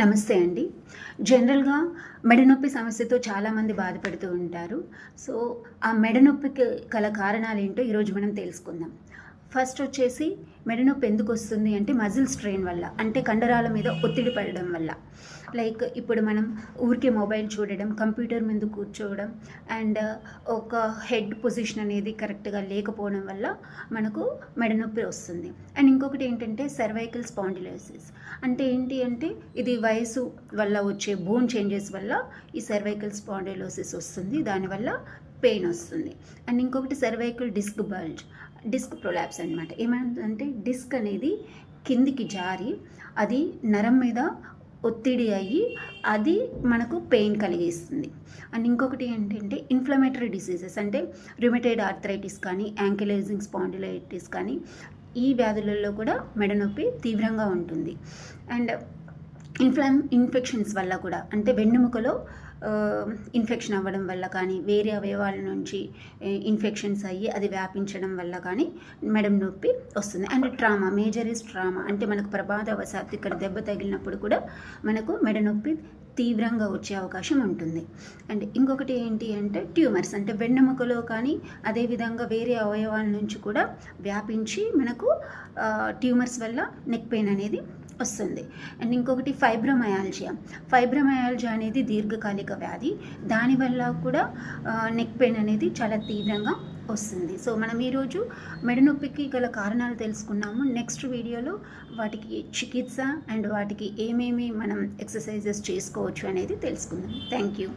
నమస్తే అండి. జనరల్‌గా మెడనొప్పి సమస్యతో చాలామంది బాధపడుతూ ఉంటారు. సో, ఆ మెడనొప్పికి గల కారణాలేంటో ఈరోజు మనం తెలుసుకుందాం. ఫస్ట్ వచ్చేసి మెడనొప్పి ఎందుకొస్తుంది అంటే మజిల్ స్ట్రెయిన్ వల్ల. అంటే కండరాల మీద ఒత్తిడి పడడం వల్ల. లైక్ ఇప్పుడు మనం ఊరికే మొబైల్ చూడడం, కంప్యూటర్ ముందు కూర్చోవడం అండ్ ఒక హెడ్ పొజిషన్ అనేది కరెక్ట్‌గా లేకపోవడం వల్ల మనకు మెడనొప్పి వస్తుంది. అండ్ ఇంకొకటి ఏంటంటే సర్వైకల్ స్పాండిలోసిస్. అంటే ఏంటి అంటే ఇది వయసు వల్ల వచ్చే బోన్ చేంజెస్ వల్ల ఈ సర్వైకల్ స్పాండిలోసిస్ వస్తుంది. దానివల్ల పెయిన్ వస్తుంది. అండ్ ఇంకొకటి cervical disc bulge, disc prolapse అనమాట. ఏమంటే డిస్క్ అనేది కిందికి జారి అది నరం మీద ఒత్తిడి అయ్యి అది మనకు పెయిన్ కలిగిస్తుంది. అండ్ ఇంకొకటి ఏంటంటే ఇన్ఫ్లమేటరీ డిసీజెస్ అంటే రుమటైడ్ ఆర్థరైటిస్ కానీ యాంకిలైజింగ్ స్పాండిలైటిస్ కానీ ఈ వ్యాధులలో కూడా మెడనొప్పి తీవ్రంగా ఉంటుంది. అండ్ ఇన్ఫెక్షన్స్ వల్ల కూడా అంటే వెన్నెముకలో ఇన్ఫెక్షన్ అవ్వడం వల్ల కానీ వేరే అవయవాల నుంచి ఇన్ఫెక్షన్స్ అయ్యి అది వ్యాపించడం వల్ల కానీ మెడ నొప్పి వస్తుంది. And trauma, major is trauma అంటే మనకు ప్రమాదవశాత్తు ఇక్కడ దెబ్బ తగిలినప్పుడు కూడా మనకు మెడ నొప్పి తీవ్రంగా వచ్చే అవకాశం ఉంటుంది. అండ్ ఇంకొకటి ఏంటి అంటే ట్యూమర్స్ అంటే వెన్నెముకలో కానీ అదేవిధంగా వేరే అవయవాల నుంచి కూడా వ్యాపించి మనకు ట్యూమర్స్ వల్ల నెక్ పెయిన్ అనేది వస్తుంది. అండ్ ఇంకొకటి ఫైబ్రోమయాల్జియా అనేది దీర్ఘకాలిక వ్యాధి. దానివల్ల కూడా నెక్ పెయిన్ అనేది చాలా తీవ్రంగా వస్తుంది. సో మనం ఈరోజు మెడనొప్పికి గల కారణాలు తెలుసుకున్నాము. నెక్స్ట్ వీడియోలో వాటికి చికిత్స అండ్ వాటికి ఏమేమి మనం ఎక్సర్సైజెస్ చేసుకోవచ్చు అనేది తెలుసుకుందాం. Thank you.